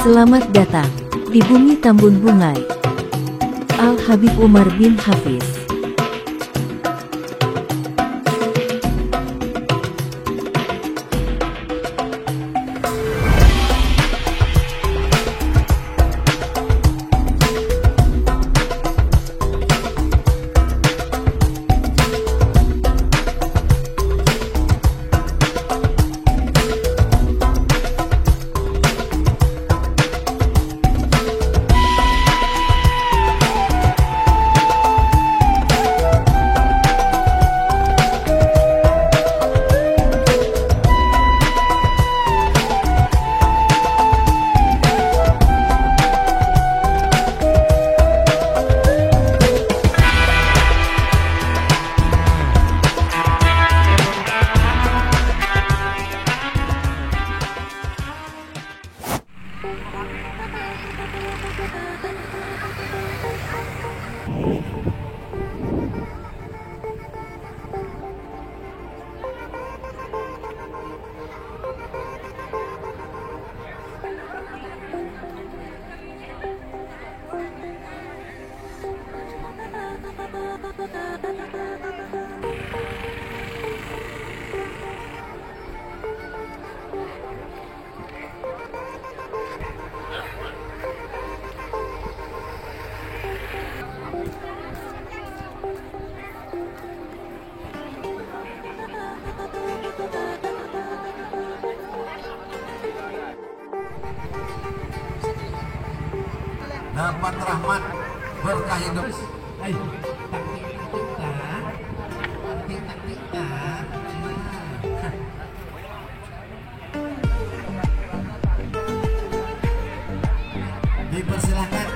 Selamat datang di bumi Tambun Bungai. Al Habib Umar bin Hafiz. Dapat rahmat berkah hidup. Dipersilakan.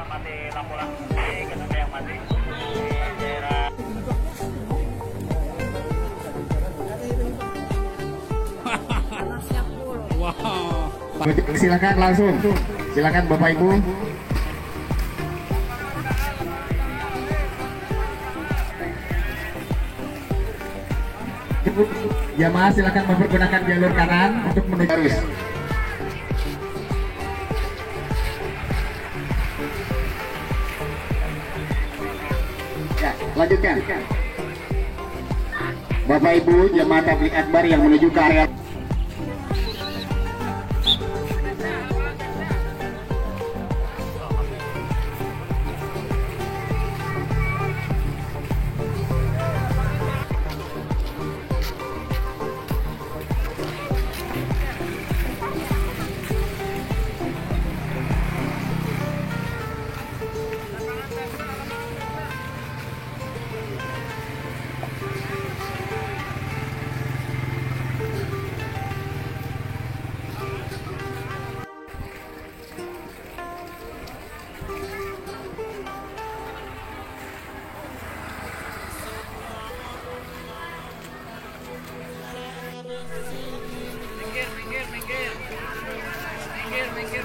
mati lampu lampu kita yang mati di daerah. Wow. Silakan langsung. Silakan Bapak Ibu. Jamaah silakan mempergunakan jalur kanan untuk menuju arus. Ya, lanjutkan. Bapak Ibu jamaah tabligh akbar yang menuju ke area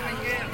Minggir.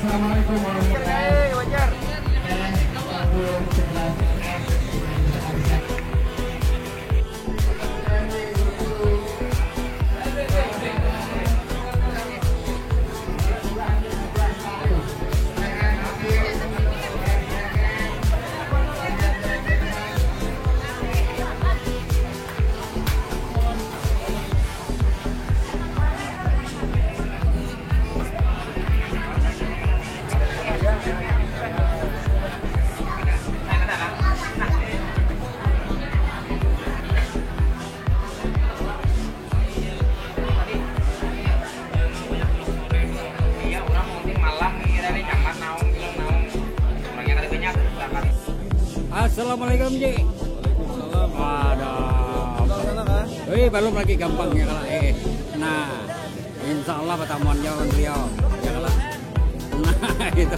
Assalamualaikum warahmatullahi wabarakatuh. Assalamualaikum Ji. Ada. Belum lagi gampang ya kalau Nah, insya Allah pertemuan jalan beliau. Ya kalau. Nah itu.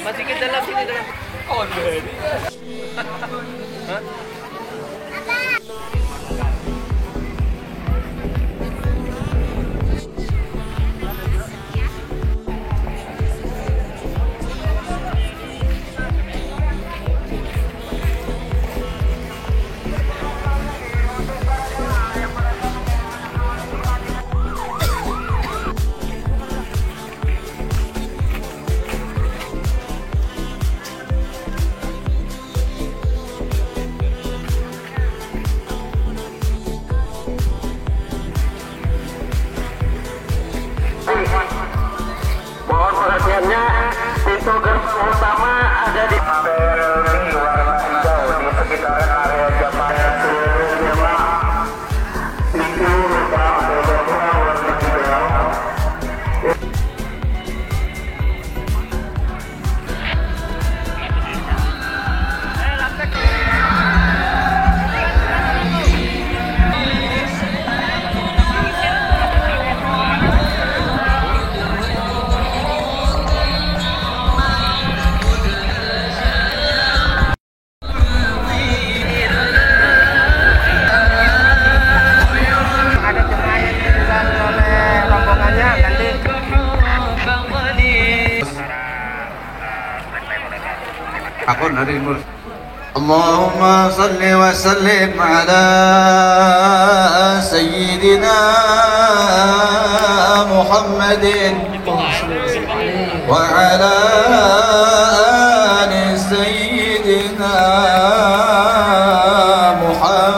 Masih ke dalam sini dalam. Oh, ini. Hah? Mohon perhatiannya, pintu gerbang utama ada di warna hijau di sekitaran area jamaah. Seluruh jamaah pintu gerbang warna hijau. اللهم صل وسلم على سيدنا محمد وعلى آل سيدنا محمد.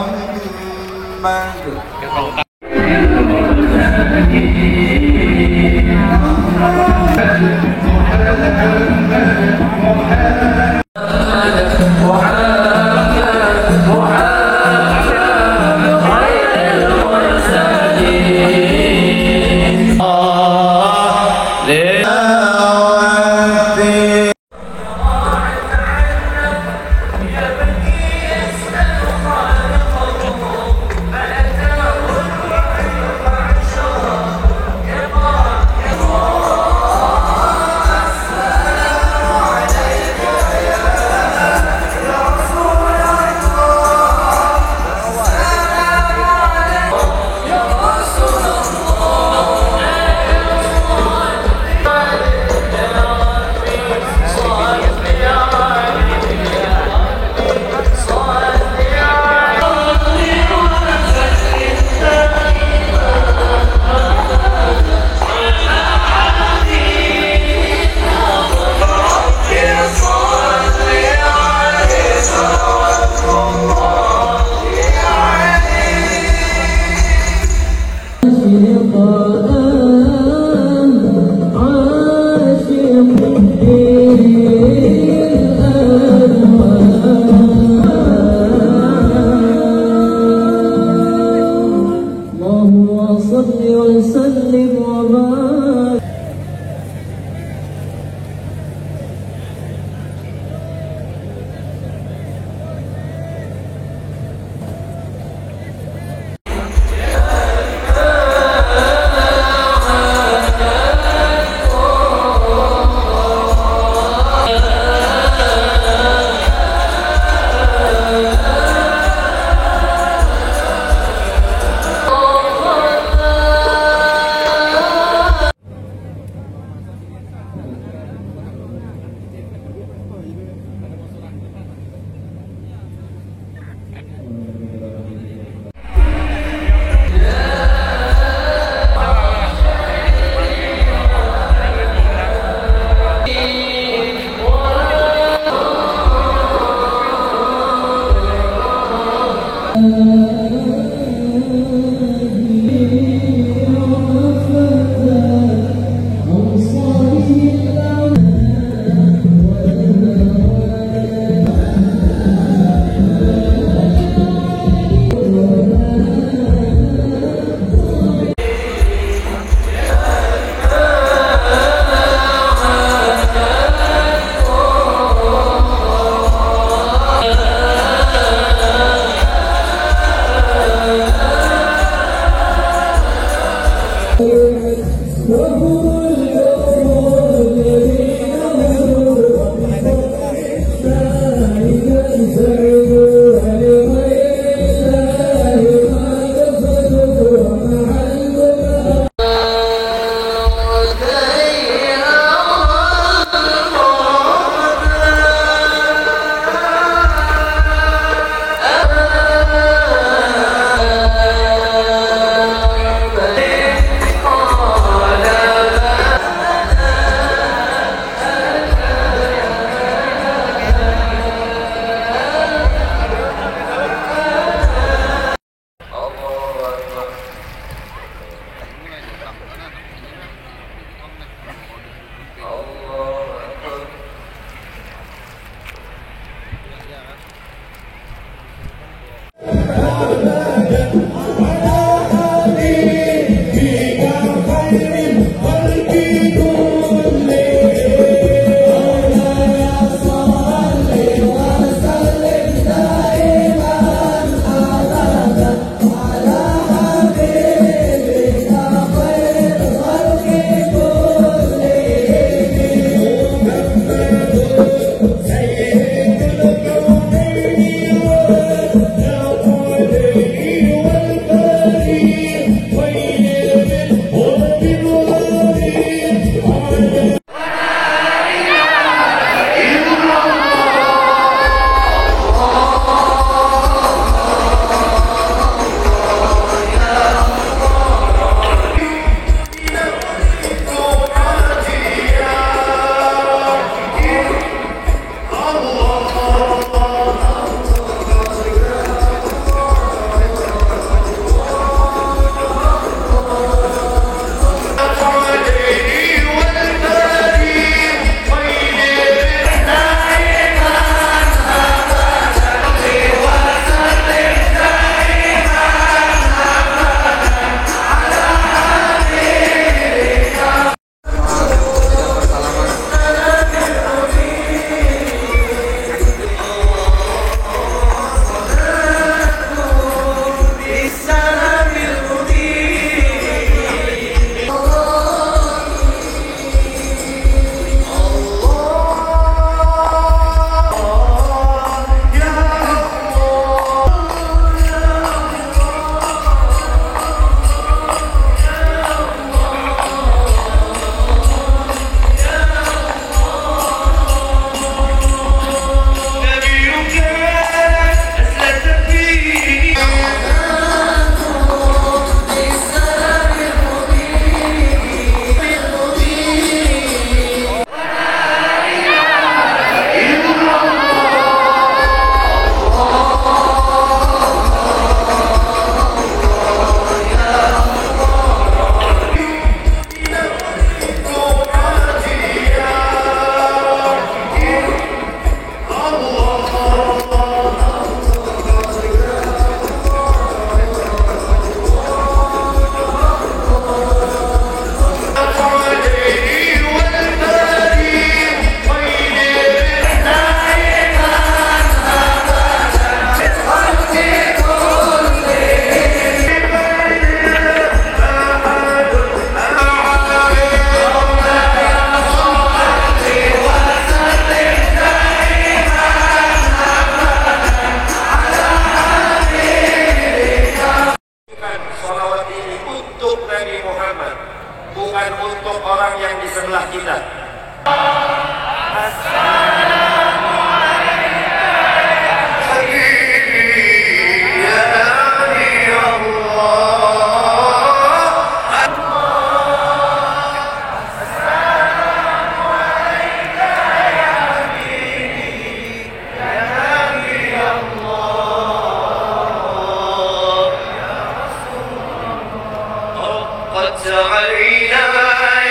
طرت علينا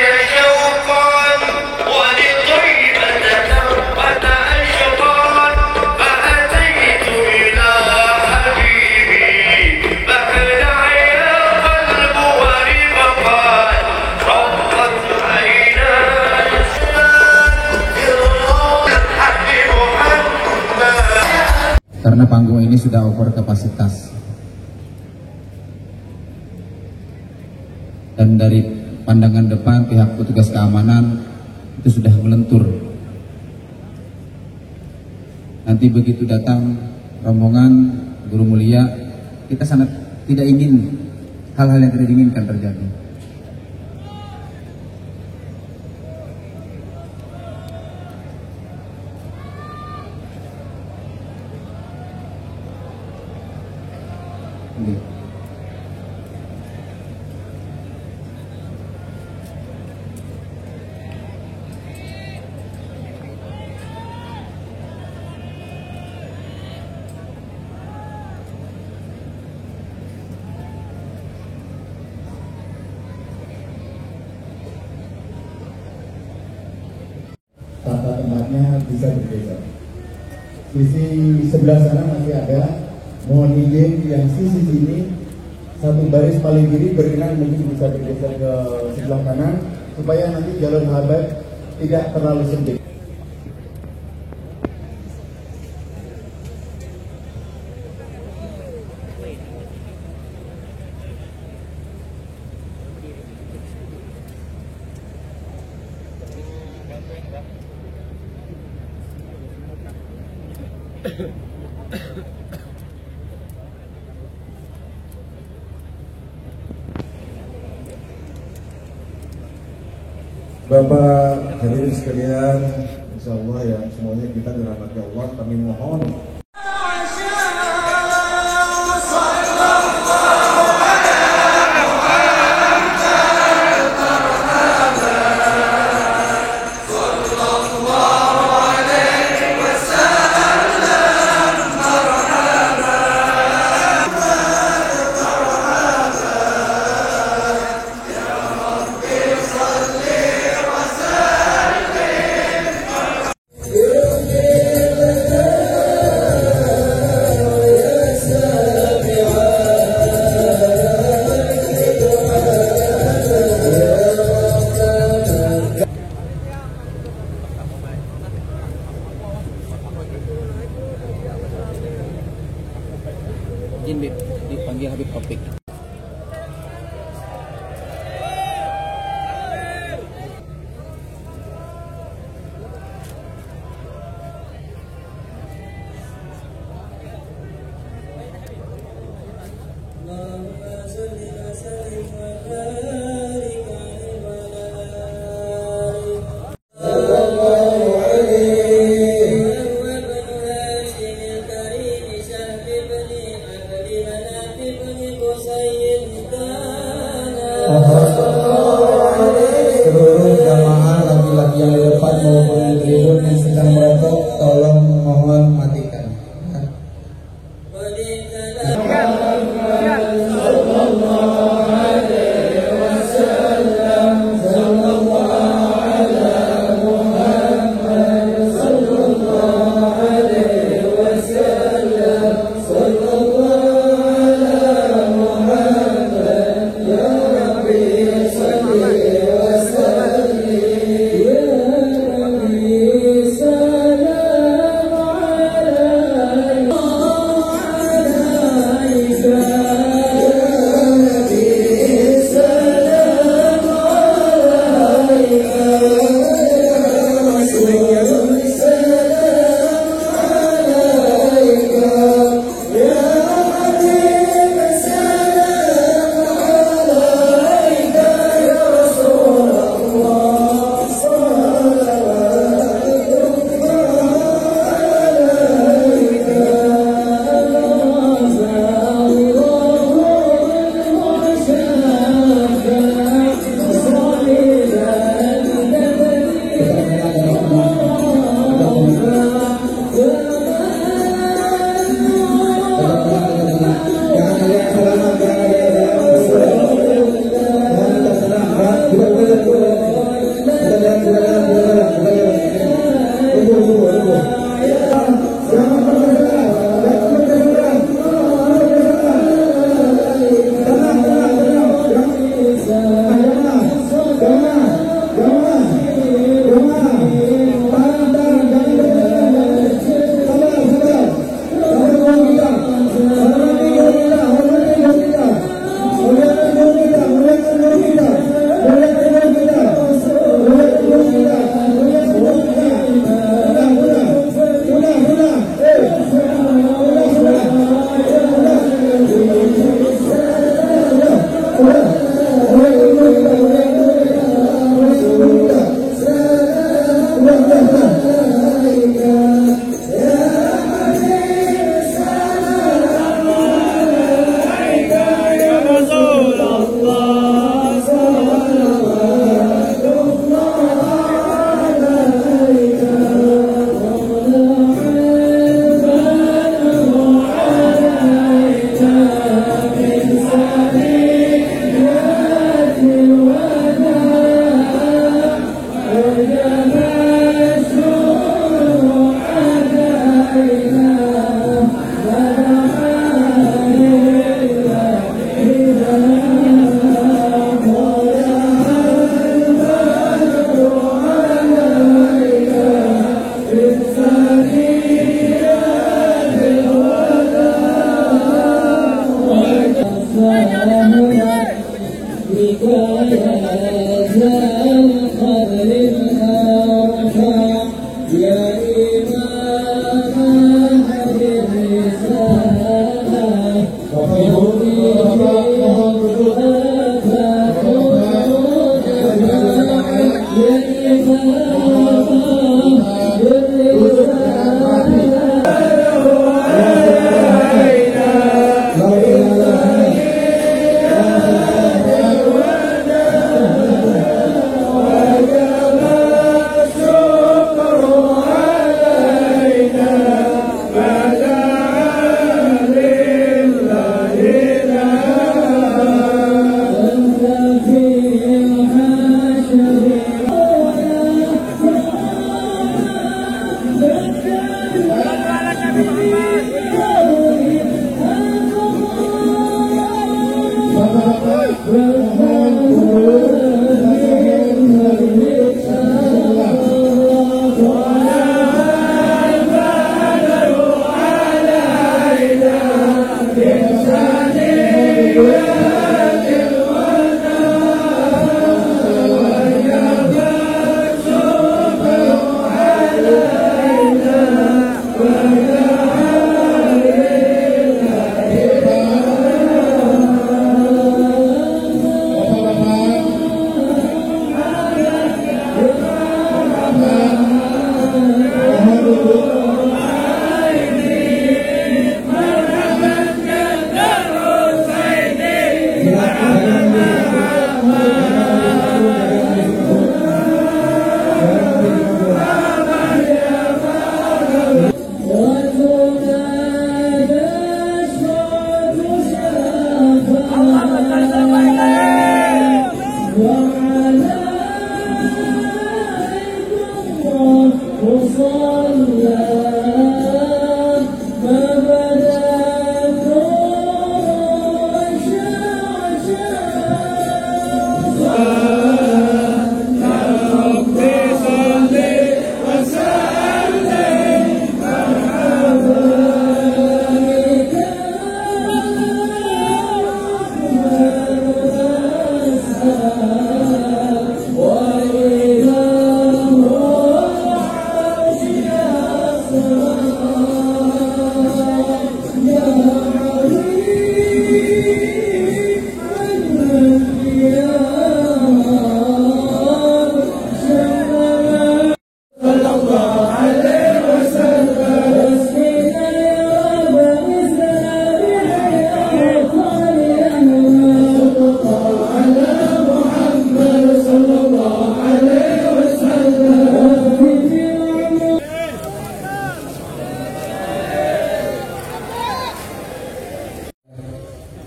يا شوقا ولطيبة تربة أشقان فأتيت إلى حبيبي فأخلع يا قلب ورفقان ربت عينا الحق محمد. Karena panggung ini sudah over kapasitas dan dari pandangan depan pihak petugas keamanan itu sudah melentur. Nanti begitu datang rombongan guru mulia, kita sangat tidak ingin hal-hal yang tidak diinginkan terjadi. Ini. Tata tempatnya bisa berbeda. Sisi sebelah sana masih ada. Mohon izin yang sisi sini satu baris paling kiri berkenan mungkin bisa bergeser ke sebelah kanan supaya nanti jalur sahabat tidak terlalu sempit. Bapak hadirin sekalian, insya Allah ya semuanya kita dirahmati Allah. Kami mohon izin dipanggil Habib Taufik. seluruh jamaah laki-laki yang di depan maupun yang tribun yang sedang merokok tolong mohon matikan. Ya Rabbi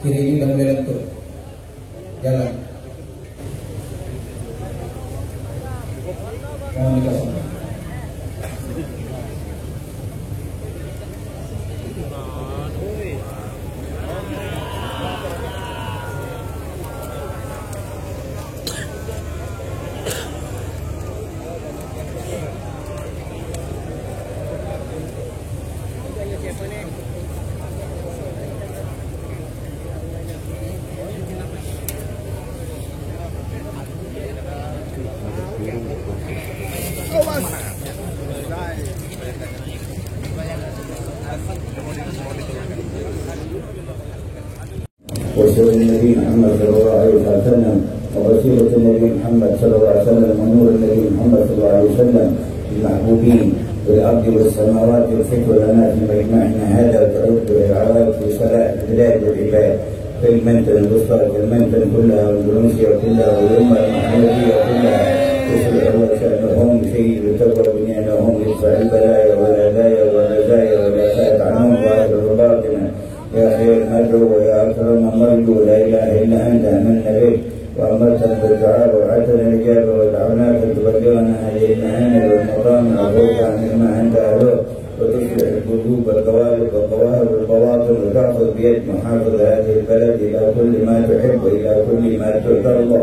Kiri ini udah mulai lentur jalan. Mohon dikasih. وسيد النبي محمد صلى الله عليه وسلم ووسيلة النبي محمد صلى الله عليه وسلم ونور النبي محمد صلى الله عليه وسلم المحبوبين بالأرض والسماوات والفكر لنا في مجمعنا هذا تعود بالإعراض في صلاح البلاد والعباد في المنتن الوسطى في المنتن كلها والبرونسية كلها والأمة المحمدية كلها تصلح وشأنهم بسيد وتقوى بنيانهم يدفع البلايا والعلايا والرزايا والآفات عنهم ظاهر وباطنا يا خير مدعو ويا أكرم مرجو لا إله إلا أنت آمنا بك وأمرتنا بالدعاء ووعدتنا الإجابة ودعوناك تبلغنا هذه المهانة والمقام والرفع مما أنت أهله وتفلح القلوب والقوالب والقواهب والبواطن وتأخذ بيد محافظ هذه البلد إلى كل ما تحب وإلى كل ما ترضى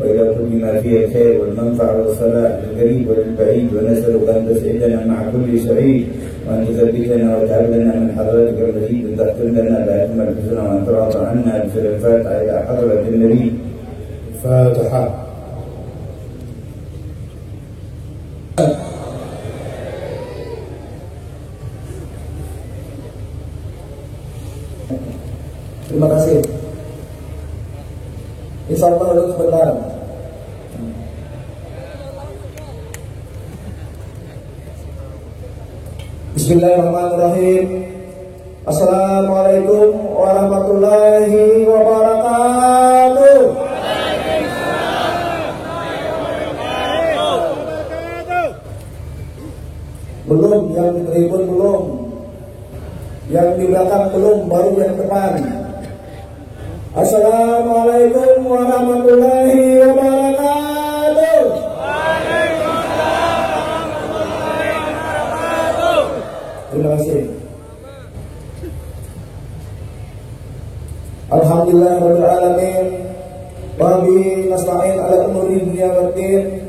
وإلى كل ما فيه الخير والمنفعة والصلاح للقريب وللبعيد، ونسألك أن تسعدنا مع كل سعيد، وأن تثبتنا وتعلمنا من حضرتك المجيد، أن تغفر لنا بأكمل الحسنى وأن ترضى عنا بسر الفاتحة إلى حضرة النبي. الفاتحة. Terima kasih. Insya Allah duduk sebentar. Bismillahirrahmanirrahim. Assalamualaikum warahmatullahi wabarakatuh. Belum, yang di tribun belum, yang di belakang belum, baru yang depan. Assalamualaikum warahmatullahi wabarakatuh. Terima kasih. Alhamdulillah rabbil alamin. Wa bihi nasta'in ala umuri dunya waddin.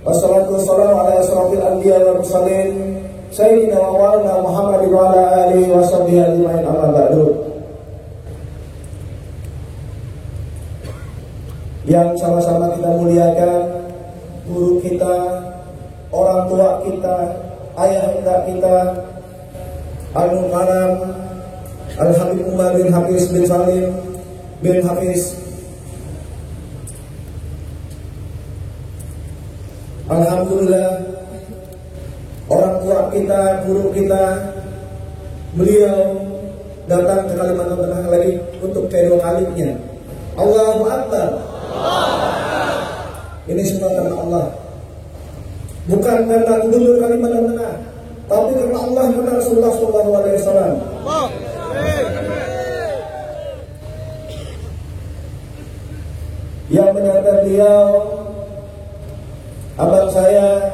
Wassalatu wassalamu ala asrofil anbiya wal mursalin sayyidina wa maulana Muhammadin wa ala alihi wa sahbihi ajma'in, amma ba'du. Yang sama-sama kita muliakan, guru kita, orang tua kita, ayah kita, Al-Mukarram Al-Habib Umar bin Hafiz bin Salim bin Hafiz. Alhamdulillah, orang tua kita, guru kita, beliau datang ke Kalimantan Tengah lagi untuk kedua kalinya. Allahu Akbar. Ini semua karena Allah, bukan karena gubernur Kalimantan Tengah, tapi karena Allah, karena Rasulullah SAW. Yang menyertai beliau, abang saya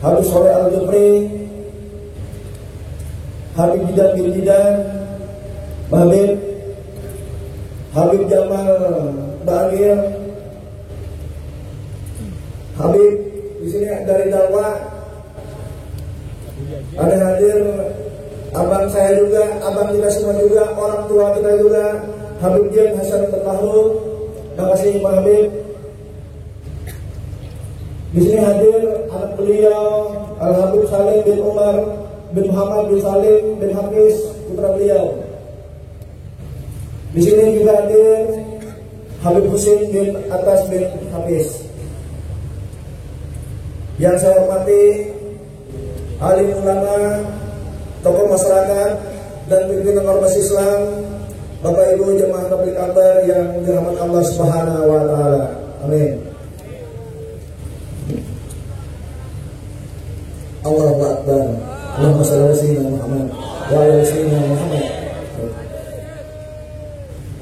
Habib Soleh Al-Jufri, Habib Jidan bin Jidan, Habib Jamal Bagir, Habib di sini dari Dalwa, ada hadir abang saya juga, abang kita semua juga, orang tua kita juga, Habib Jen Hasan Bertahlul. Terima kasih Pak Habib. Di sini hadir anak beliau Al-Habib Salim bin Umar bin Muhammad bin Salim bin Hafiz, putra beliau. Di sini juga hadir Habib Husin bin Atas bin Hafiz. Yang saya hormati alim ulama, tokoh masyarakat, dan pimpinan ormas Islam, Bapak Ibu jemaah tabligh akbar yang dirahmati Allah Subhanahu wa taala. Amin. Allahu Akbar. Allahumma shalli ala sayyidina Muhammad wa ala sayyidina Muhammad.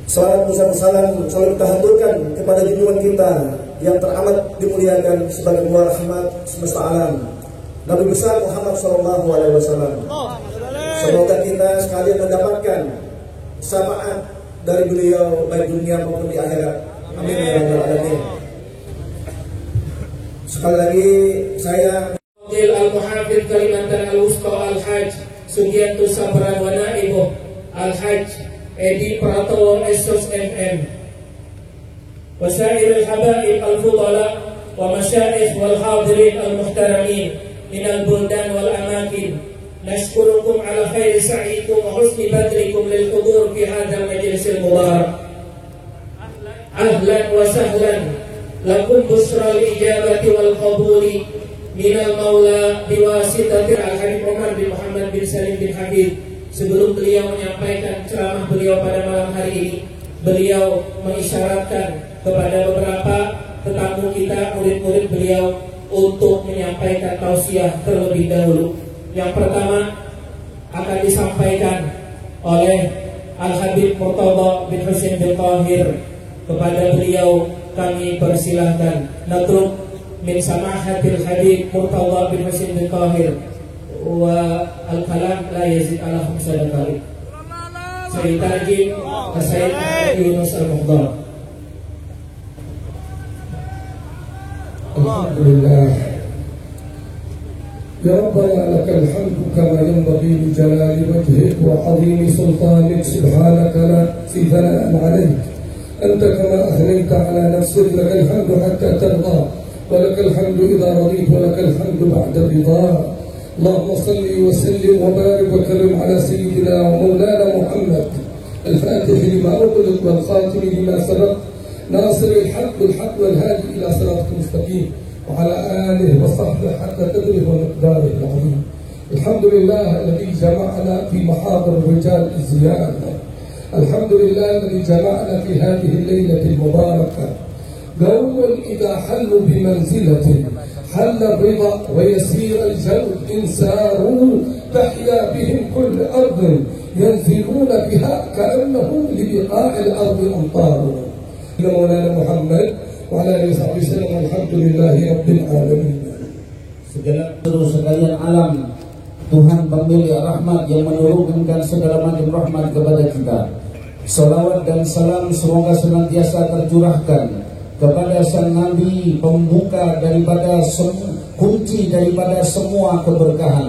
Salam bersama salam selalu kita haturkan kepada junjungan kita yang teramat dimuliakan sebagai buah rahmat semesta alam, Nabi besar Muhammad SAW. Semoga kita sekalian mendapatkan syafaat dari beliau baik dunia maupun di akhirat. Amin ya rabbal alamin. Sekali lagi saya Al-Muhafidz Kalimantan Al-Wusta Al-Hajj Sugianto Sabran wa Naibuh Al-Hajj Edi Pratowo Esos MM Wasair al-Habaib al-Fudala wa Masyayikh wal Hadirin al-Muhtaramin minal buldan wal amakin. Nashkurukum ala khairi sa'ikum wa husni badrikum lil hudur fi hadzal majlisil mubarak. Ahlan wa sahlan lakum busral ijabati wal qabuli minal maula biwasitatir Al-Habib Umar bin Muhammad bin Salim bin Habib. Sebelum beliau menyampaikan ceramah beliau pada malam hari ini, beliau mengisyaratkan kepada beberapa tetamu kita, murid-murid beliau, untuk menyampaikan tausiah terlebih dahulu. Yang pertama akan disampaikan oleh Al-Habib Murtada bin Husain bin Tahir. Kepada beliau kami persilahkan. Natruk min samahatil Habib Murtada bin Husain bin Tahir والكلام لا يزيد على 5 دقائق. سيترجم السيد يونس المخضر. الحمد لله يا ربنا لك الحمد كما ينبغي لجلال وجهك وعظيم سلطانك. سبحانك لا نحصي ثناء عليك أنت كما أثنيت على نفسك. لك الحمد حتى ترضى ولك الحمد إذا رضيت ولك الحمد بعد الرضا. اللهم صل وسلم وبارك وكرم على سيدنا ومولانا محمد الفاتح لما أغلق والخاتم لما سبق ناصر الحق بالحق والهادي إلى صراط المستقيم وعلى آله وصحبه حتى قدره ومقداره العظيم. الحمد لله الذي جمعنا في محاضر الرجال الزيان. الحمد لله الذي جمعنا في هذه الليلة المباركة. قوم إذا حلوا بمنزلة حل الرضا ويسير الجود إن ساروا تحيا بهم كل أرض ينزلون بها كأنه لبقاع الأرض أمطار. مولانا محمد وعلى آله وصحبه وسلم. Alhamdulillahi Rabbil Alamin. Segala seluruh sekalian alam, Tuhan pemilik rahmat yang menurunkan segala macam rahmat kepada kita. Salawat dan salam semoga senantiasa tercurahkan kepada sang Nabi, pembuka daripada kunci daripada semua keberkahan,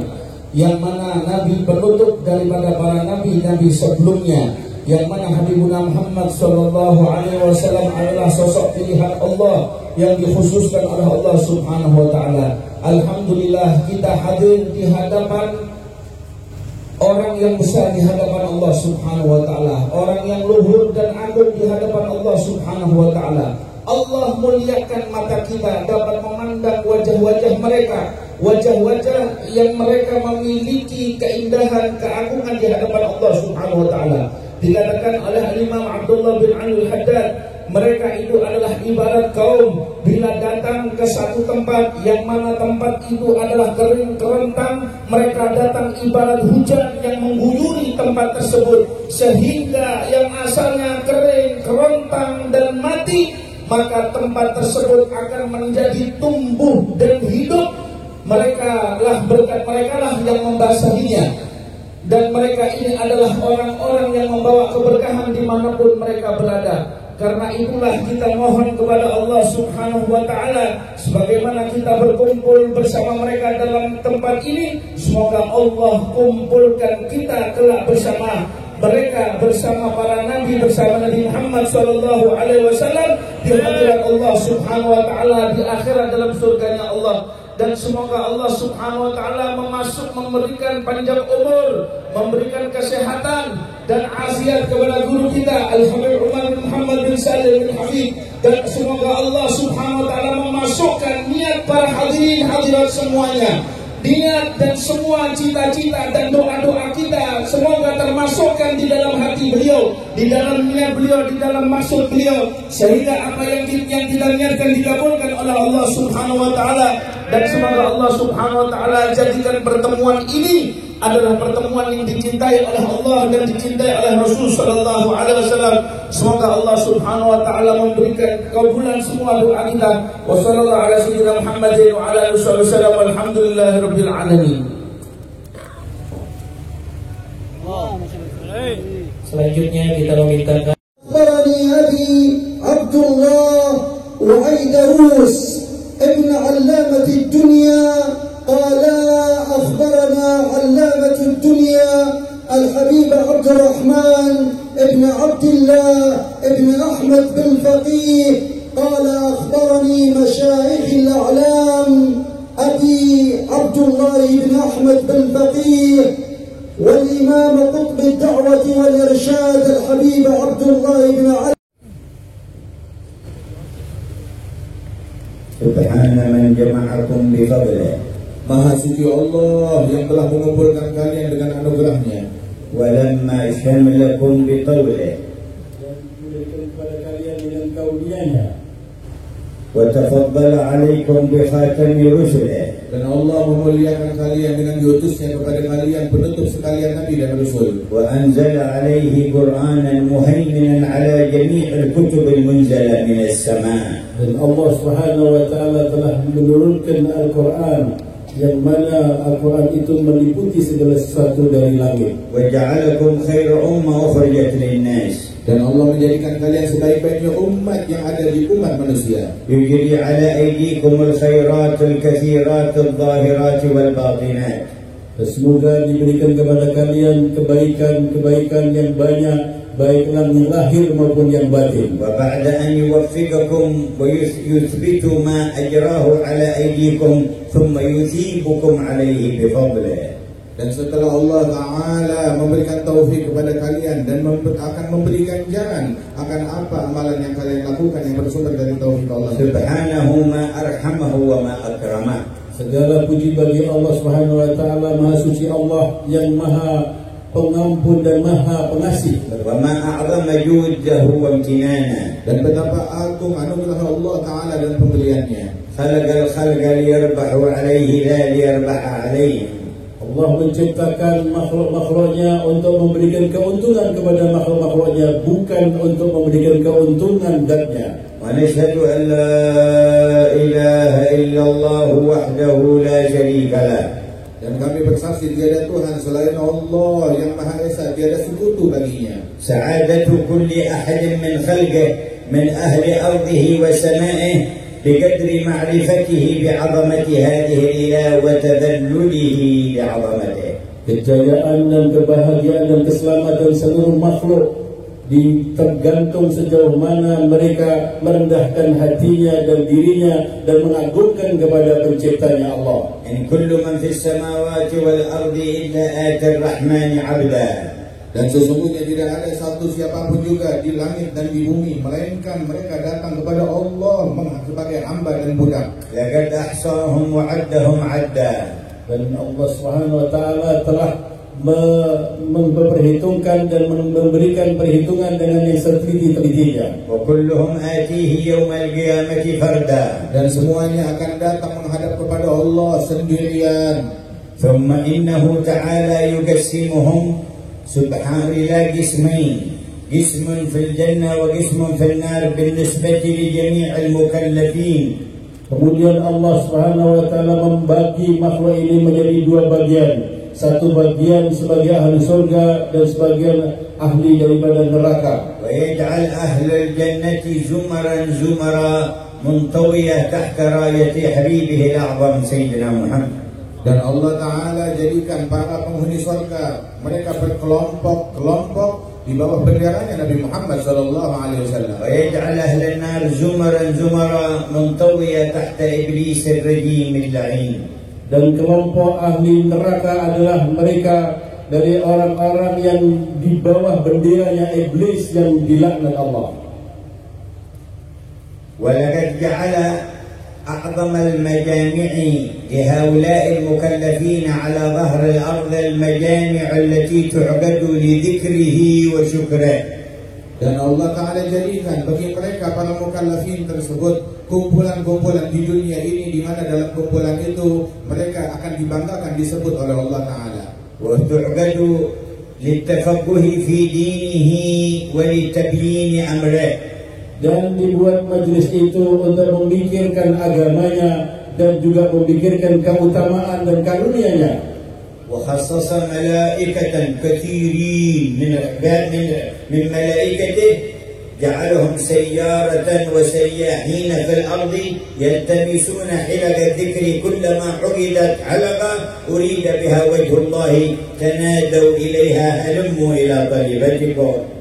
yang mana Nabi penutup daripada para nabi-nabi sebelumnya, yang mana Habibuna Muhammad sallallahu alaihi wasallam adalah sosok pilihan Allah yang dikhususkan oleh Allah Subhanahu wa taala. Alhamdulillah kita hadir di hadapan orang yang besar di hadapan Allah Subhanahu wa taala, orang yang luhur dan agung di hadapan Allah Subhanahu wa taala. Allah muliakan mata kita dapat memandang wajah-wajah mereka, wajah-wajah yang mereka memiliki keindahan, keagungan di hadapan Allah Subhanahu wa taala. Dikatakan oleh Imam Abdullah bin Al-Haddad, mereka itu adalah ibarat kaum bila datang ke satu tempat yang mana tempat itu adalah kering kerontang, mereka datang ibarat hujan yang mengguyuri tempat tersebut, sehingga yang asalnya kering, kerontang dan mati, maka tempat tersebut akan menjadi tumbuh dan hidup. Mereka lah, berkat mereka lah yang membasahinya. Dan mereka ini adalah orang-orang yang membawa keberkahan dimanapun mereka berada. Karena itulah kita mohon kepada Allah Subhanahu wa ta'ala, sebagaimana kita berkumpul bersama mereka dalam tempat ini, semoga Allah kumpulkan kita kelak bersama mereka, bersama para nabi, bersama Nabi Muhammad sallallahu alaihi wasallam di hadirat Allah Subhanahu wa ta'ala di akhirat dalam surganya Allah. Dan semoga Allah Subhanahu wa ta'ala memberikan panjang umur, memberikan kesehatan dan afiat kepada guru kita Al-Habib Umar bin Muhammad bin Salim bin Habib. Dan semoga Allah Subhanahu wa ta'ala memasukkan niat para hadirin hadirat semuanya, niat dan semua cita-cita dan doa-doa kita semoga termasukkan di dalam hati beliau, di dalam niat beliau, di dalam maksud beliau, sehingga apa yang kita niatkan dikabulkan oleh Allah Subhanahu wa ta'ala. Dan semoga Allah Subhanahu wa ta'ala jadikan pertemuan ini adalah pertemuan yang dicintai oleh Allah dan dicintai oleh Rasul sallallahu alaihi wasallam. Semoga Allah Subhanahu wa ta'ala memberikan kebulan semua doa kita. Wa sallallahu ala sayyidina Muhammadin wa ala alihi wasallam. Walhamdulillahirabbil alamin. Selanjutnya kita memintakan أخبرني أبي عبد الله وعيدروس ابن علامة الدنيا قال أخبرنا علامة الدنيا الحبيب عبد الرحمن ابن عبد الله ابن أحمد بن فقيه قال أخبرني مشايخ الأعلام أبي عبد الله بن أحمد بن فقيه والإمام قطب الدعوة والإرشاد الحبيب عبد الله بن علي. Subhana man jama'akum bi fadlih. Maha suci Allah yang telah mengumpulkan kalian dengan anugerahnya. Walamma syamlakum bi tawlih. Dan memberikan kepada kalian dengan kauliannya. Wa tafaddala alaikum bi khatami rusulih. Dan Allah memuliakan kalian dengan diutusnya kepada kalian penutup sekalian nabi dan rasul. Wa anzala alaihi Qur'anan muhaiminan ala jami'il kutubil munzala minas sama'. Dan Allah Subhanahu wa ta'ala telah menurunkan Al-Quran yang mana Al-Quran itu meliputi segala sesuatu dari langit. وَجَعَلَكُمْ خَيْرَ أُمَّةٍ أُخْرِجَتْ لِلنَّاسِ. Dan Allah menjadikan kalian sebaik-baiknya umat yang ada di umat manusia. يُجْرِي عَلَى أَيْدِيكُمُ الْخَيْرَاتُ الْكَثِيرَاتُ الظَّاهِرَاتِ وَالْبَاطِنَاتِ. Semoga diberikan kepada kalian kebaikan-kebaikan yang banyak, baik yang lahir maupun yang batin. وَبَعْدَ أَنْ يُوَفِّقَكُمْ وَيُثْبِتُ مَا أَجْرَاهُ عَلَى أَيْدِيكُمْ ثُمَّ يُثِيبُكُمْ عَلَيْهِ بِفَضْلِهِ. Dan setelah Allah Ta'ala memberikan taufik kepada kalian dan akan memberikan jalan akan apa amalan yang kalian lakukan yang bersumber dari taufik Allah. Subhanahu ma arhamahu wa ma akramah. Segala puji bagi Allah Subhanahu wa Ta'ala, Maha Suci Allah yang Maha Pengampun dan Maha Pengasih. Wa ma a'zama judahu wa imtinana. Dan betapa agung anugerah Allah Ta'ala dan pembeliannya. Khalaqal khalqa liyarbahu alaihi la liyarbaha alaihi. Allah menciptakan makhluk-makhluknya untuk memberikan keuntungan kepada makhluk-makhluknya, bukan untuk memberikan keuntungan zatnya. Wa nashhadu an la ilaha illallah wahdahu la syarika lah. Dan kami bersaksi tiada Tuhan selain Allah yang Maha Esa, tiada sekutu baginya. Sa'adatu kulli ahadin min khalqihi min ahli ardihi wa sama'ihi بقدر معرفته بعظمة هذه الإله وتذلله بعظمته. Kejayaan dan kebahagiaan dan keselamatan seluruh makhluk tergantung sejauh mana mereka merendahkan hatinya dan dirinya dan mengagungkan kepada penciptanya Allah. In kullu man fis samawati wal ardi illa atir rahmani 'abda. Dan sesungguhnya tidak ada satu siapapun juga di langit dan di bumi melainkan mereka datang kepada Allah sebagai hamba dan budak. Laqad ahsahum wa 'addahum 'adda. Dan Allah Subhanahu wa Ta'ala telah memperhitungkan dan memberikan perhitungan dengan yang seteliti-telitinya. Wa kulluhum atihi yawmal qiyamati farda. Dan semuanya akan datang menghadap kepada Allah sendirian. Thumma innahu ta'ala yuqassimuhum سبحان الله قسمين قسم في الجنة وقسم في النار بالنسبة لجميع المكلفين. Kemudian Allah Subhanahu wa Ta'ala membagi makhluk ini menjadi dua bagian. Satu bagian sebagai ahli surga dan sebagian ahli daripada neraka. ويجعل أهل الجنة زمرا زمرا منطوية تحت راية حبيبه الأعظم سيدنا محمد. Dan Allah Ta'ala jadikan para penghuni surga mereka berkelompok-kelompok di bawah benderanya Nabi Muhammad SAW. ويجعل أهل النار زمرا زمرا منطوية تحت إبليس الرجيم اللعين. Dan kelompok ahli neraka adalah mereka dari orang-orang yang di bawah benderanya iblis yang dilaknat Allah. ولقد جعل أعظم المجامع لهؤلاء المكلفين على ظهر الأرض المجامع التي تعبد لذكره وشكره. Dan Allah Ta'ala jadikan bagi mereka para mukallafin tersebut kumpulan-kumpulan di dunia ini di mana dalam kumpulan itu mereka akan dibanggakan disebut oleh Allah Ta'ala. وتعبد للتفقه في دينه ولتبيين أمره. Dan dibuat majlis itu untuk memikirkan agamanya dan juga memikirkan keutamaan dan karunia-Nya. وخصص ملائكة كثيرين من ملائكته جعلهم سيارة وسياحين في الأرض يلتمسون حلق الذكر كلما عقدت حلقة أريد بها وجه الله تنادوا إليها هلموا إلى طريقتكم.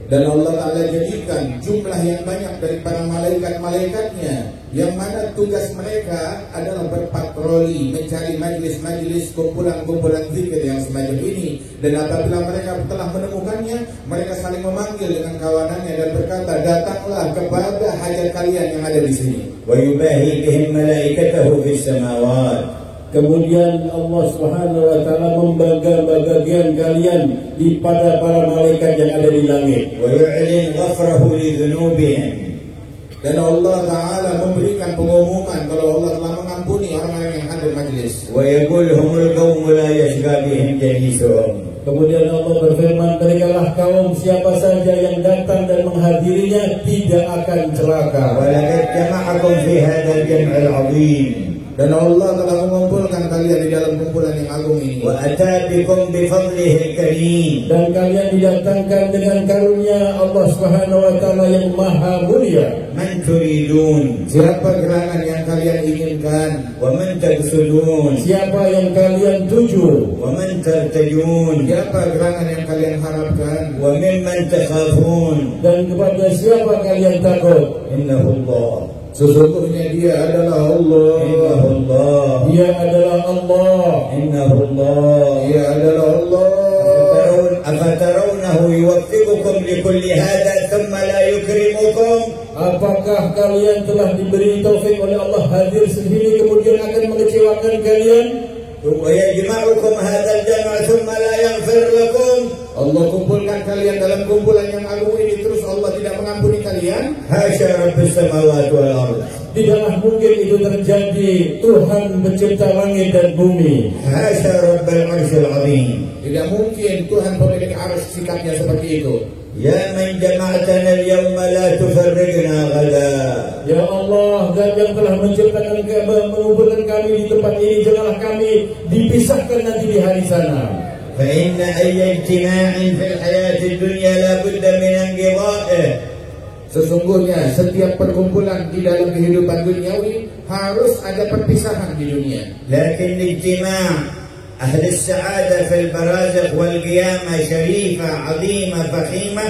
Dan Allah Ta'ala jadikan jumlah yang banyak daripada malaikat-malaikatnya yang mana tugas mereka adalah berpatroli mencari majlis-majlis kumpulan-kumpulan zikir yang semacam ini. Dan apabila mereka telah menemukannya, mereka saling memanggil dengan kawanannya dan berkata, datanglah kepada hajat kalian yang ada di sini. وَيُبَاهِي بِهِمْ مَلَائِكَتَهُ فِي السَّمَاوَاتِ. Kemudian Allah Subhanahu wa Ta'ala membangga-banggakan kalian di pada para malaikat yang ada di langit. وَيُعْلِنْ غَفْرَهُ لِذُنُوبِهِمْ. Dan Allah Ta'ala memberikan pengumuman kalau Allah telah mengampuni orang-orang yang hadir majlis. وَيَقُولْ هُمُ الْقَوْمُ لَا يَشْقَى بِهِمْ جَلِيسُهُمْ. Kemudian Allah berfirman, merekalah kaum siapa saja yang datang dan menghadirinya tidak akan celaka. وَلَقَدْ جَمَعَكُمْ فِي هَذَا الْجَمْعِ الْعَظِيمِ. Dan Allah telah mengumpulkan kalian di dalam kumpulan yang agung ini. Wa atabikum bi fadlihi karim. Dan kalian didatangkan dengan karunia Allah Subhanahu wa taala yang maha mulia. Man turidun? Siapa gerangan yang kalian inginkan? Wa man taqsudun? Siapa yang kalian tuju? Wa man tartajun? Siapa gerangan yang kalian harapkan? Wa mimman takhafun? Dan kepada siapa kalian takut? Innahu Allah. Sesungguhnya dia adalah Allah. Innahu Allah. Dia adalah Allah. Innahu Allah. Dia adalah Allah. Afatarawnahu yuwaffiqukum likulli hadha thumma la yukrimukum? Apakah kalian telah diberi taufik oleh Allah hadir sendiri kemudian akan mengecewakan kalian? Wa yajma'ukum hadzal jam' thumma la yaghfir lakum? Allah kumpulkan kalian dalam kumpulan yang agung ini terus Allah tidak mengampuni kalian. Hasya Rabbis samawati wal ardh. Tidaklah mungkin itu terjadi. Tuhan pencipta langit dan bumi. Hasya Rabbil arsyil azim. Tidak mungkin Tuhan pemilik arsy sikapnya seperti itu. Ya man jama'tana al-yawma la tufarriqna ghada. Ya Allah, dan yang telah menciptakan mengumpulkan kami di tempat ini, janganlah kami dipisahkan nanti di hari sana. فإن أي اجتماع في الحياة الدنيا لا بد من انقضائه. Sesungguhnya setiap perkumpulan di dalam kehidupan duniawi harus ada perpisahan di dunia. لكن اجتماع أهل السعادة في البرازخ والقيامة شريفة عظيمة فخيمة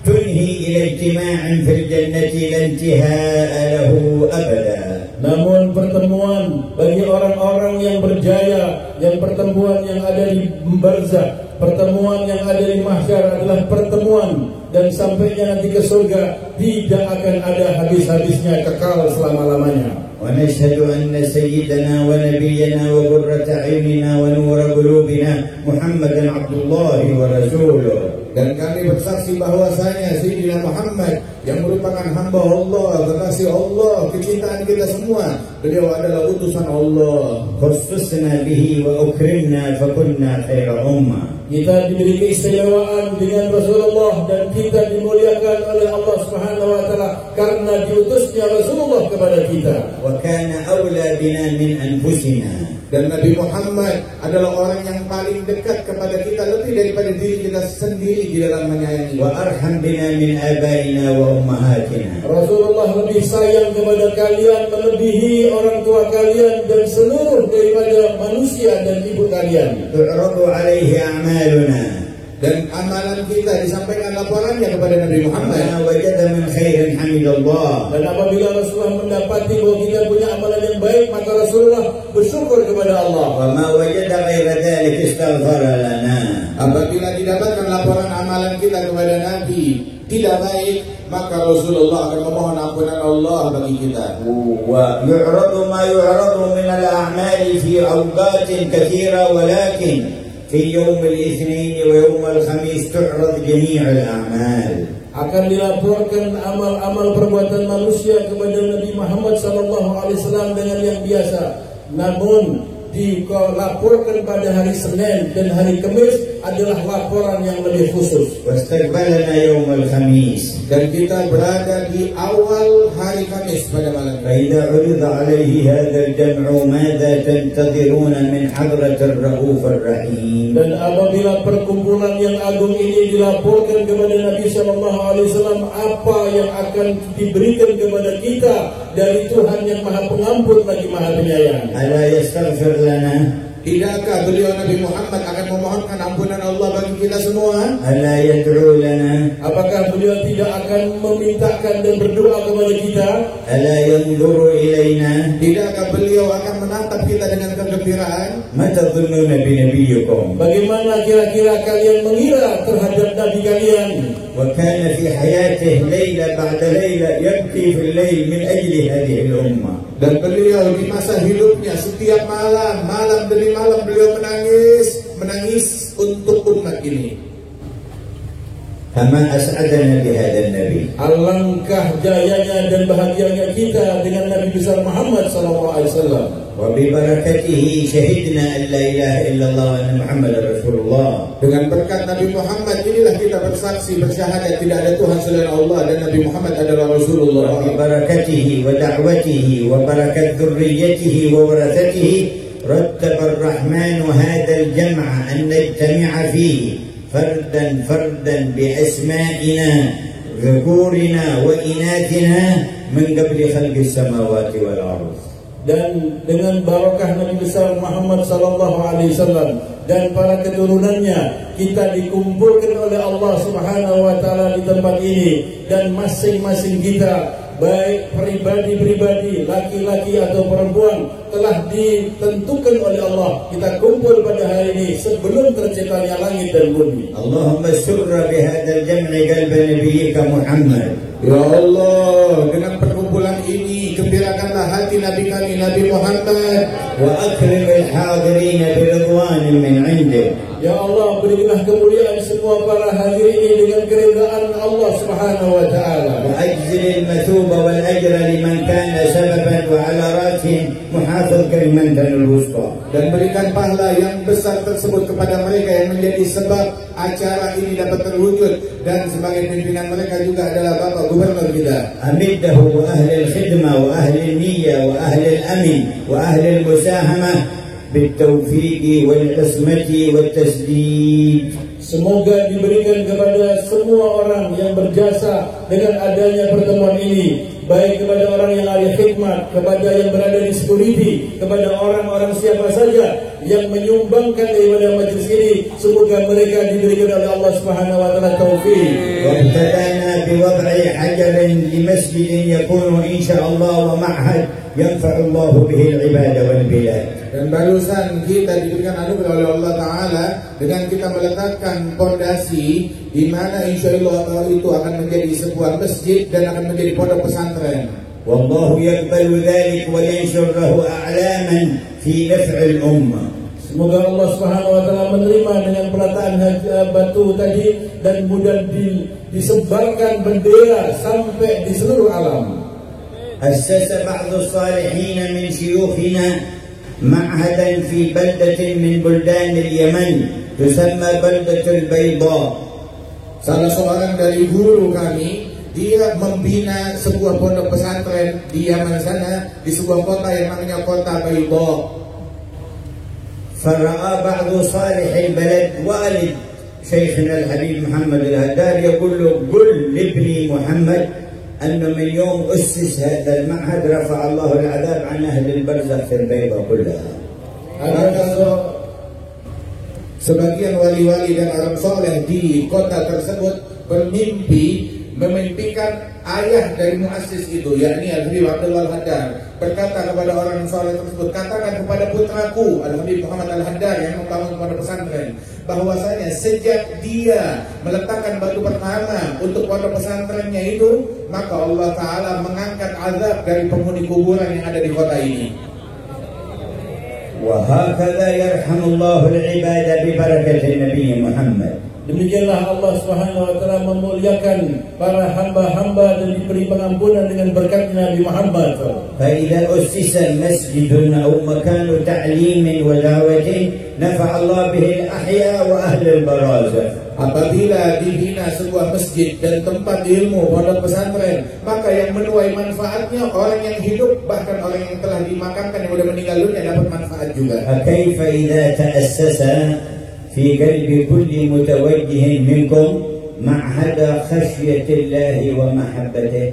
تنهي إلى اجتماع في الجنة لا انتهاء له أبدا. Namun pertemuan bagi orang-orang yang berjaya, yang pertemuan yang ada di barzakh, pertemuan yang ada di mahsyar adalah pertemuan dan sampainya nanti ke surga tidak akan ada habis-habisnya, kekal selama-lamanya. ونشهد أن سيدنا ونبينا وقرة أعيننا ونور قلوبنا محمدا عبد الله ورسوله. Dan kami bersaksi bahwasanya Sayyidina Muhammad yang merupakan hamba Allah, kekasih Allah, kecintaan kita semua. Beliau adalah utusan Allah. خصصنا به وأكرمنا فكنا خير أمة. Kita diberi keistimewaan dengan Rasulullah dan kita dimuliakan oleh Allah Subhanahu wa taala karena diutusnya Rasulullah kepada kita. وكان أولى بنا من أنفسنا. Dan Nabi Muhammad adalah orang yang paling dekat kepada kita lebih daripada diri kita sendiri di dalam menyayangi. وأرحم بنا من آبائنا وأمهاتنا. Rasulullah lebih sayang kepada kalian melebihi orang tua kalian dan seluruh daripada manusia dan ibu kalian. تعرض عليه أعمالنا. Dan amalan kita disampaikan laporannya kepada Nabi Muhammad. وجد من خير حمد الله. Dan apabila Rasulullah mendapati bahwa kita punya amalan yang baik, maka Rasulullah bersyukur kepada Allah. وما وجد غير ذلك استغفر لنا. Apabila didapatkan laporan amalan kita kepada Nabi tidak baik, maka Rasulullah akan memohon ampunan Allah bagi kita. ويعرض ما يعرض من الأعمال في أوقات كثيرة ولكن في يوم الاثنين ويوم الخميس تعرض جميع الأعمال. Akan dilaporkan amal-amal perbuatan manusia kepada Nabi Muhammad SAW dengan yang biasa. Namun dilaporkan pada hari Senin dan hari Kamis adalah laporan yang lebih khusus. واستقبلنا يوم الخميس. Dan kita berada di awal hari Kamis pada malam. فإذا عرض عليه هذا الجمع ماذا تنتظرون من حضرة الرؤوف الرحيم. Dan apabila perkumpulan yang agung ini dilaporkan kepada Nabi SAW, apa yang akan diberikan kepada kita dari Tuhan yang Maha Pengampun lagi Maha Penyayang. ألا يستغفر لنا. Tidakkah beliau Nabi Muhammad akan memohonkan ampunan Allah bagi kita semua? ألا يدعو لنا. Apakah beliau tidak akan memintakan dan berdoa kepada kita? ألا ينظر إلينا. Tidakkah beliau akan menatap kita dengan kegembiraan? ما تظنون بنبيكم. Bagaimana kira-kira kalian mengira terhadap Nabi kalian? وكان في حياته ليلة بعد ليلة يبكي في الليل من أجل هذه الأمة. Dan beliau di masa hidupnya setiap malam, malam demi malam beliau menangis untuk umat ini. فما أسعدنا بهذا النبي. Alangkah jayanya dan bahagianya kita dengan Nabi besar Muhammad SAW. وببركته شهدنا أن لا إله إلا الله وأن محمد رسول الله. Dengan berkat Nabi Muhammad inilah kita bersaksi bersyahadat tidak ada Tuhan selain Allah dan Nabi Muhammad adalah Rasulullah. وببركته ودعوته وبركة ذريته وورثته رتب الرحمن هذا الجمع أن نجتمع فيه فردا فردا بأسمائنا ذكورنا وإناثنا من قبل خلق السماوات والأرض. Dan dengan barakah Nabi besar Muhammad SAW dan para keturunannya, kita dikumpulkan oleh Allah Subhanahu wa taala di tempat ini, dan masing-masing kita baik pribadi-pribadi, laki-laki atau perempuan, telah ditentukan oleh Allah. Kita kumpul pada hari ini sebelum terciptanya langit dan bumi. Allahumma surra bihadzal jam'i qalba nabiyyika Muhammad. Ya Allah, dengan perkumpulan ini gembirakanlah hati Nabi kami Nabi Muhammad. Wa akrimil hadirin bi ridwanin min 'indik. Ya Allah, berilah kemuliaan semua para hadirin ini dengan keridaan Allah Subhanahu wa taala. Wa ajzil al-mathuba wal ajra liman kana sababan wa 'ala ra'sihim muhafiz kalimatan al-wusta. Dan berikan pahala yang besar tersebut kepada mereka yang menjadi sebab acara ini dapat terwujud, dan sebagai pimpinan mereka juga adalah Bapak Gubernur kita. Amiddahu wa ahli al-khidmah wa ahli al-niyyah wa ahli al-amin wa ahli al-musahamah بالتوفيق والعصمة والتسديد. Semoga diberikan kepada semua orang yang berjasa dengan adanya pertemuan ini, baik kepada orang yang ahli khidmat, kepada yang berada di security, kepada orang-orang siapa saja yang menyumbangkan daripada majlis ini. Semoga mereka diberikan oleh Allah Subhanahu wa taala taufik. Wabtadana biwad'i hajarin li masjidin yakunu insyaallah wa ma'had yanfa'ullahu bihi al-ibada wal bilad. Dan barusan kita diberikan anugerah oleh Allah Ta'ala dengan kita meletakkan pondasi di mana insyaallah itu akan menjadi sebuah masjid dan akan menjadi pondok pesantren. Wallahu yaqbalu dzalik wa yanshur lahu a'laman fi naf'il ummah. Semoga Allah Subhanahu wa taala menerima dengan peletaan batu tadi, dan mudah disebarkan bendera sampai di seluruh alam. Assasa ba'du salihin min syuyukhina معهدا في بلدة من بلدان اليمن تسمى بلدة البيضاء. Salah seorang dari guru kami, dia membina sebuah pondok pesantren di Yaman sana, di sebuah kota yang namanya kota Bayda. فرأى بعض صالح البلد والد شيخنا الحبيب محمد الهدار يقول له قل لابني محمد أنه من يوم أسس هذا المعهد رفع الله العذاب عن أهل البرزخ في البيضاء كلها. Sebagian wali-wali dan orang soleh di kota tersebut memimpikan ayah dari muassis itu, yakni Al-Habib Abdullah Al-Haddad, berkata kepada orang soleh tersebut, katakan kepada putraku Al-Habib Muhammad Al-Haddad yang membangun pondok pesantren, bahwasanya sejak dia meletakkan batu pertama untuk pondok pesantrennya itu, maka Allah Ta'ala mengangkat azab dari penghuni kuburan yang ada di kota ini. وهكذا يرحم الله العباد ببركة النبي محمد. Demikianlah Allah Subhanahu wa taala memuliakan para hamba-hamba dan diberi pengampunan dengan berkat Nabi Muhammad. فإذا أسس مسجد أو مكان تعليم ودعوة نفع الله به الأحياء وأهل البرازخ. Apabila dibina sebuah masjid dan tempat ilmu pondok pesantren, maka yang menuai manfaatnya orang yang hidup, bahkan orang yang telah dimakamkan yang sudah meninggal dunia dapat manfaat juga. فكيف إذا تأسس في قلب كل متوجه منكم معهد خشية الله ومحبته.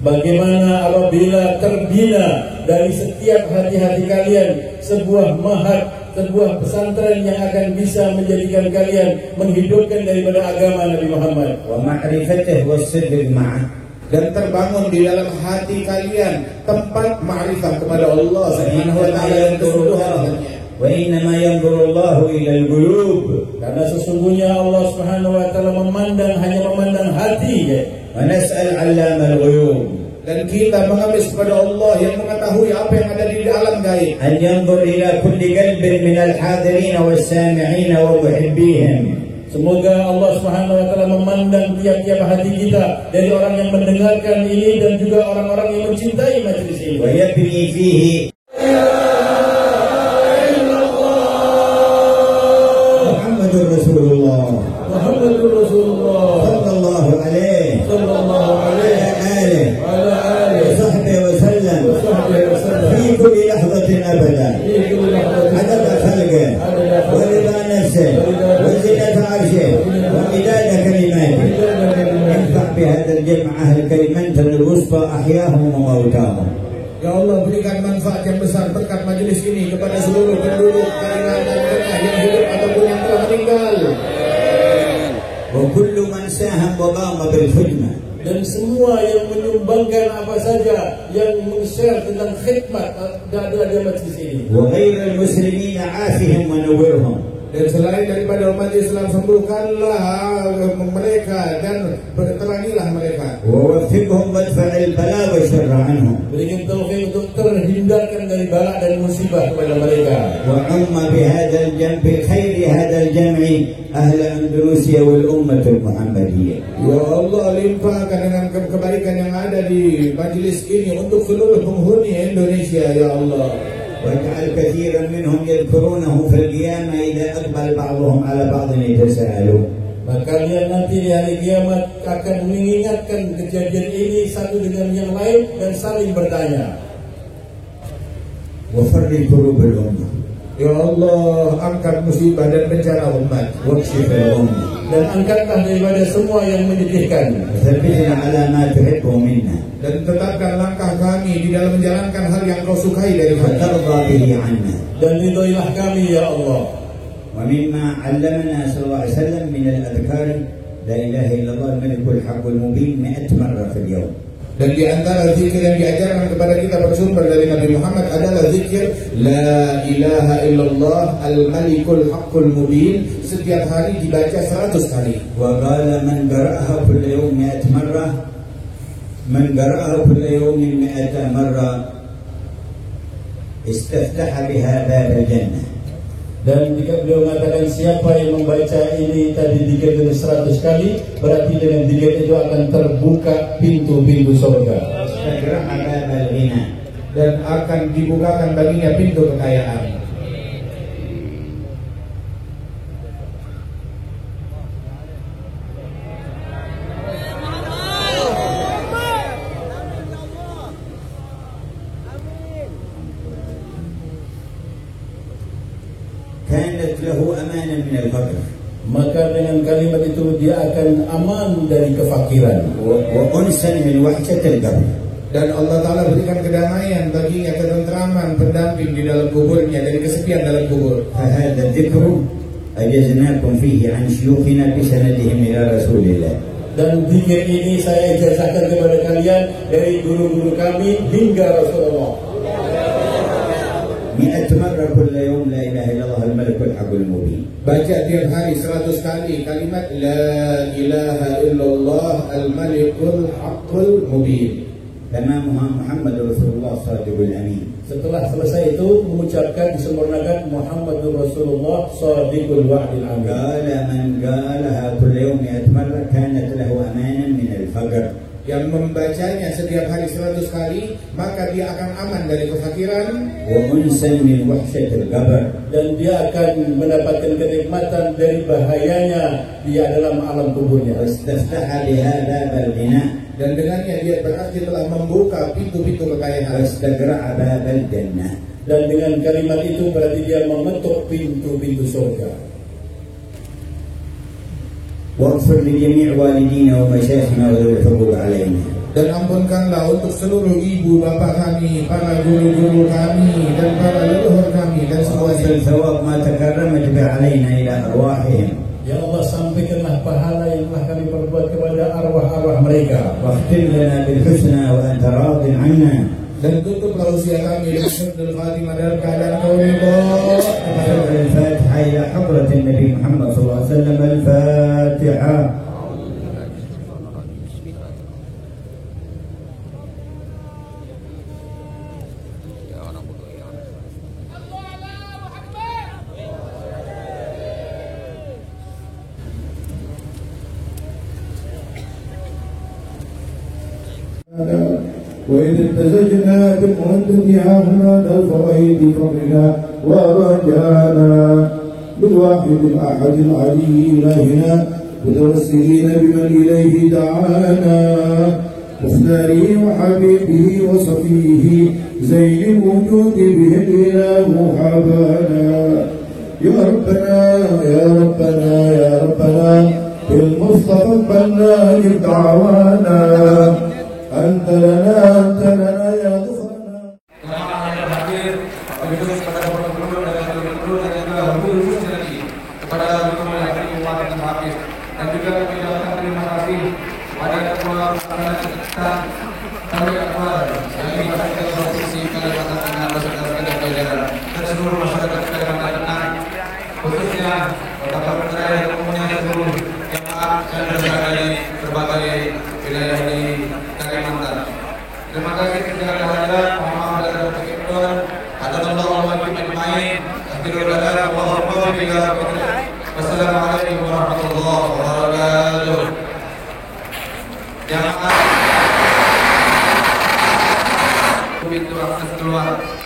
Bagaimana apabila terbina dari setiap hati-hati kalian sebuah mahad, sebuah pesantren yang akan bisa menjadikan kalian menghidupkan daripada agama Nabi Muhammad. ومعرفته والصدق معه. Dan terbangun di dalam hati kalian tempat ma'rifah kepada Allah Subhanahu wa taala yang keseluruhannya. وإنما ينظر الله إلى القلوب. Karena sesungguhnya Allah Subhanahu wa taala hanya memandang hati. ونسأل علام الغيوب. Dan kita mengamis kepada Allah yang mengetahui apa yang ada di alam gaib. أن ينظر إلى كل قلب من الحاضرين والسامعين ومحبيهم. Semoga Allah Subhanahu wa taala memandang tiap-tiap hati kita dari orang yang mendengarkan ini dan juga orang-orang yang mencintai majelis ini. Wa yabni fihi Muhammadur Rasulullah. Muhammadur Rasulullah Sallallahu alaihi wa ala alihi wa sahbihi wa sallam fi kulli lahzatin abada. عدد خلقه ورضا نفسه وزنة عرشه ومداد كلماته انفع بهذا الجمع أهل كلمتنا الوسطى أحياهم وموتاهم. Ya Allah, berikan manfaat yang besar berkat majelis ini kepada seluruh penduduk Kalimantan Tengah yang hidup ataupun yang telah meninggal. وكل من ساهم وقام بالخدمة. Dan semua yang menyumbangkan apa saja yang men-share tentang khidmat ada majelis ini. وغير المسلمين عافهم ونورهم. Dan selain daripada umat Islam, sembuhkanlah mereka dan terangilah mereka. ووفقهم وادفع البلاء والشر عنهم. Berikan taufik untuk terhindarkan dari bala dan musibah kepada mereka. وعم بهذا الجمع بخير هذا الجمع أهل أندونيسيا والأمة المحمدية. Ya Allah, limpahkan dengan kebaikan yang ada di majlis ini untuk seluruh penghuni Indonesia, ya Allah. واجعل كثيرا منهم يذكرونه في القيامة إذا أقبل بعضهم على بعض يتساءلون. Maka kalian nanti di hari kiamat akan mengingatkan kejadian ini satu dengan yang lain dan saling bertanya. وفرج كروب الأمة. Ya Allah, angkat musibah dan bencana umat. واكشف الأمة. Dan angkatlah daripada semua yang menyedihkan. وثبتنا على ما تحبه منا. Dan tetapkan langkah kami di dalam menjalankan hal yang kau sukai dari kami. وترضى به عنا. Dan ridhoilah kami ya Allah. ومما علمنا صلى الله عليه وسلم من الأذكار لا إله إلا الله الملك الحق المبين 100 مرة في اليوم. Dan di antara zikir yang diajarkan kepada kita bersumber dari Nabi Muhammad adalah zikir La ilaha illallah al-malikul haqqul mubin. Setiap hari dibaca 100 kali. وقال من قرأها كل يوم 100 مرة من قرأها كل يوم 100 مرة استفتح بها باب الجنة. Dan jika beliau mengatakan siapa yang membaca ini tadi zikir dengan 100 kali, berarti dengan zikir itu akan terbuka pintu-pintu surga. Dan akan dibukakan baginya pintu kekayaan. كانت له أمانا من الفقر. Maka dengan kalimat itu dia akan aman dari kefakiran. وأنسا من وحشة القبر. Dan Allah Ta'ala berikan kedamaian baginya, ketentraman, pendamping di dalam kuburnya dari kesepian dalam kubur. فهذا الذكر أجزناكم فيه عن شيوخنا بسندهم إلى رسول الله. Dan zikir ini saya ijazahkan kepada kalian dari guru-guru kami hingga Rasulullah. 100 مرة كل يوم لا إله إلا الله الملك الحق المبين. Baca tiap hari 100 kali kalimat La ilaha illallah al-malikul haqqul mubin. تمامها محمد رسول الله الصادق الأمين. Setelah selesai itu mengucapkan disempurnakan Muhammadur Rasulullah Shadiqul Wa'dil Amin. قال من قالها كل يوم 100 مرة كانت له أمانا من الفقر. Yang membacanya setiap hari 100 kali, maka dia akan aman dari kefakiran. وأنسا من وحشة القبر. Dan dia akan mendapatkan kenikmatan dari bahayanya dia dalam alam kuburnya. واستفتح بهذا باب الغنى. Dan dengannya dia berarti telah membuka pintu-pintu kekayaan. واستقرع باب الجنة. Dan dengan kalimat itu berarti dia mengetuk pintu-pintu surga. واغفر لجميع والدينا ومشايخنا وذوي الحقوق علينا. Dan ampunkanlah untuk seluruh ibu bapak kami, para guru-guru kami, dan para leluhur kami, dan semuanya. الثواب ما تكرمت به علينا إلى أرواحهم. Ya Allah, sampaikanlah pahala yang telah kami perbuat kepada arwah-arwah mereka. واختم لنا بالحسنى وأنت راض عنا. Dan tutuplah usia kami dengan husnul khatimah dalam keadaan kau ridha. الفاتحة إلى حضرة النبي محمد صلى الله عليه وسلم. الفاتحة. وإذ اتزجنا بمهدتها هناك الفوائد فضلنا ورجانا بالواحد الأحد العلي إلهنا متوسلين بمن إليه دعانا مختاره وحبيبه وصفيه زين الوجود به الإله حبانا يا ربنا يا ربنا يا ربنا بالمصطفى البنان دعوانا أنت لنا يا غفرنا. Kepada dan juga kami ucapkan terima kasih kepada ketua kita kami Akbar yang dibacakan provinsi Kalimantan Tengah beserta sekalian jajaran dan seluruh masyarakat Kalimantan Tengah, khususnya Kota Palangkaraya dan umumnya seluruh jemaah yang berada di berbagai wilayah di Kalimantan. Terima kasih segala kehadiran, mohon maaf dan berkenan. Hadanallahu wa iyyakum ajmain. Wassalamualaikum warahmatullahi wabarakatuh. Jamaah pintu akses keluar.